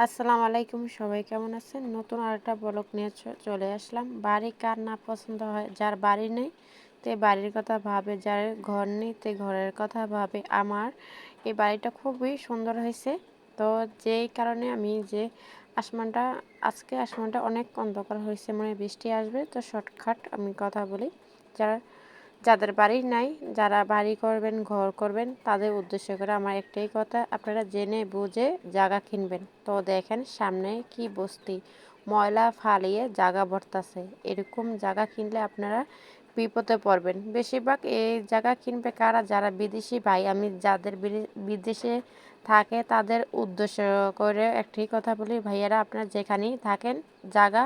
আসসালামু আলাইকুম, সবাই কেমন আছেন? নতুন আরেকটা ব্লগ নিয়ে চলে আসলাম। বাড়ি কার না পছন্দ হয়? যার বাড়ি নেই তে বাড়ির কথা ভাবে, যার ঘর নেই তে ঘরের কথা ভাবে। আমার এই বাড়িটা খুবই সুন্দর হয়েছে। তো যেই কারণে আমি যে আসমানটা আসমানটা অনেক অন্ধকার হয়েছে, মানে বৃষ্টি আসবে। তো শর্টকাট আমি কথা বলি, যারা যাদের বাড়ি নাই, যারা বাড়ি করবেন, ঘর করবেন, তাদের উদ্দেশ্য করে আমার একটাই কথা, আপনারা জেনে বুঝে জায়গা কিনবেন। তো দেখেন সামনে কি বস্তি, ময়লা ফালিয়ে জায়গা ভরতাছে। এরকম জায়গা কিনলে আপনারা বিপদে পড়বেন। বেশিরভাগ এই জায়গা কিনবে কারা? যারা বিদেশি ভাই। আমি যাদের বিদেশে থাকে তাদের উদ্দেশ্য করে একটি কথা বলি, ভাইয়ারা আপনারা যেখানেই থাকেন জায়গা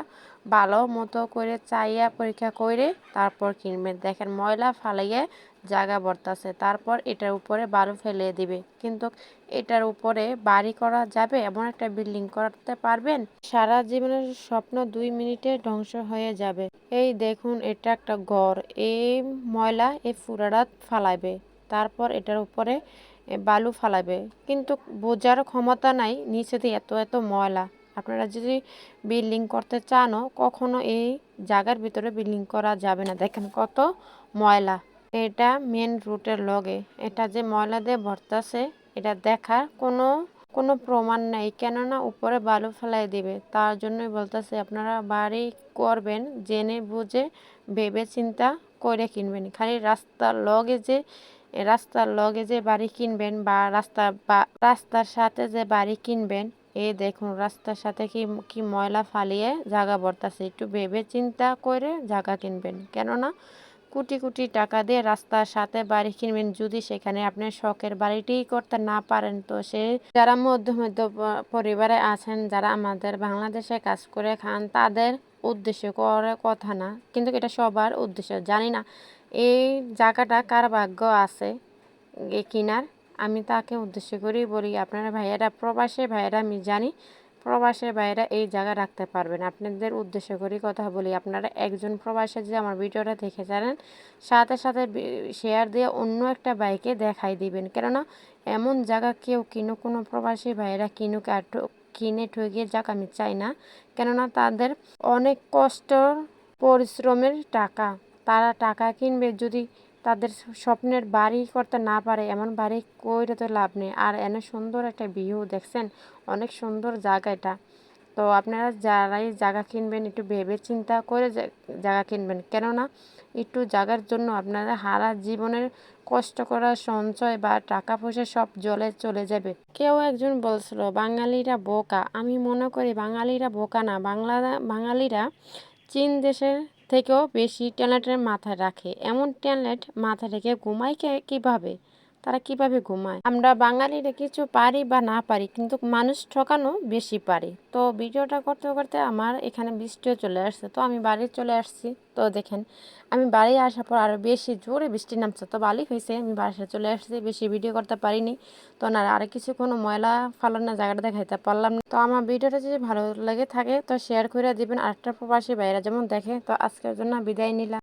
ভালো মতো করে চাইয়া পরীক্ষা করে তারপর কিনবেন। দেখেন ময়লা ফালাইয়ে জায়গা ভরতাছে, তারপর এটার উপরে বালু ফেলে দিবে। কিন্তু এটার উপরে বাড়ি করা যাবে? এমন একটা বিল্ডিং করতে পারবেন, সারা জীবনের স্বপ্ন 2 মিনিটে ধ্বংস হয়ে যাবে। এই দেখুন, এটা একটা ঘর। এই ময়লা এই ফুরারাত ফালাইবে, তারপর এটার উপরে বালু ফালাবে, কিন্তু বোঝার ক্ষমতা নাই নিচে দিয়ে এত এত ময়লা। আপনারা যদি বিল্ডিং করতে চানও, কখনো এই জায়গার ভিতরে বিল্ডিং করা যাবে না। দেখেন কত ময়লা। এটা মেন রুটের লগে, এটা যে ময়লা দিয়ে ভরতাছে এটা দেখার কোনো কোনো প্রমাণ নাই, কেননা উপরে বালু ফেলাই দিবে। তার জন্যই বলতেছে আপনারা বাড়ি করবেন জেনে বুঝে ভেবে চিন্তা করে কিনবেন। খালি রাস্তার লগে যে বাড়ি কিনবেন, বা রাস্তার সাথে যে বাড়ি কিনবেন, এই দেখুন রাস্তার সাথে কি কি ময়লা ফালিয়ে জায়গা ভরতাছে। একটু ভেবে চিন্তা করে জায়গা কিনবেন, কেননা কোটি কোটি টাকা দিয়ে রাস্তার সাথে বাড়ি কিনবেন, যদি সেখানে আপনি শখের বাড়িটিই করতে না পারেন। তো সে যারা মধ্য পরিবারে আছেন, যারা আমাদের বাংলাদেশে কাজ করে খান, তাদের উদ্দেশ্য করে কথা না, কিন্তু এটা সবার উদ্দেশ্য। জানি না এই জায়গাটা কার ভাগ্য আছে কিনার। আমি তাকে উদ্দেশ্য করেই বলি, আপনারা ভাইয়েরা, প্রবাসী ভাইয়েরা, আমি জানি প্রবাসী ভাইয়েরা এই জায়গা রাখতে পারবেন। আপনাদের উদ্দেশ্য করেই কথা বলি। আপনারা একজন প্রবাসী যে আমার ভিডিওটা দেখে জানেন, সাথে সাথে শেয়ার দিয়ে অন্য একটা বাইকে দেখাই দিবেন, কেননা এমন জায়গা কেউ কোনো প্রবাসী ভাইয়েরা কিনুক আর কিনে ঠকিয়ে যাক, আমি চাই না। কেননা তাদের অনেক কষ্ট পরিশ্রমের টাকা, তারা টাকা কিনবে, যদি তাদের স্বপ্নের বাড়ি করতে না পারে, এমন বাড়ি কইরে তো লাভ নেই। আর এনে সুন্দর একটা ভিউ দেখছেন, অনেক সুন্দর জায়গা এটা। তো আপনারা যারাই জায়গা কিনবেন একটু ভেবে চিন্তা করে জায়গা কিনবেন, কেননা একটু জায়গার জন্য আপনারা সারা জীবনের কষ্ট করা সঞ্চয় বা টাকা পয়সা সব জলে চলে যাবে। কেউ একজন বলছিল বাঙালিরা বোকা। আমি মনে করি বাঙালিরা বোকা না, বাঙালিরা চীন দেশের থেকেও বেশি ট্যালেন্টের মাথায় রাখে। এমন ট্যালেন্ট মাথায় রেখে ঘুমায় কিভাবে? তারা কিভাবে ঘুমায়? আমরা বাঙালিরা কিছু পারি বা না পারি, কিন্তু মানুষ ঠকানো বেশি পারি। তো ভিডিওটা করতে করতে আমার এখানে বৃষ্টিও চলে আসছে, তো আমি বাড়ি চলে আসছি। তো দেখেন আমি বাড়ি আসার পর আরও বেশি জোরে বৃষ্টি নামছে, তো ভালোই হয়েছে আমি বাসায় চলে আসছি, বেশি ভিডিও করতে পারিনি। তো না আর কিছু কোনো ময়লা ফালানোর জায়গাটা দেখাইতে পারলাম না। তো আমার ভিডিওটা যদি ভালো লেগে থাকে তো শেয়ার করে দিবেন, আরেকটা প্রবাসী ভাইয়েরা যেমন দেখে। তো আজকের জন্য বিদায় নিলাম।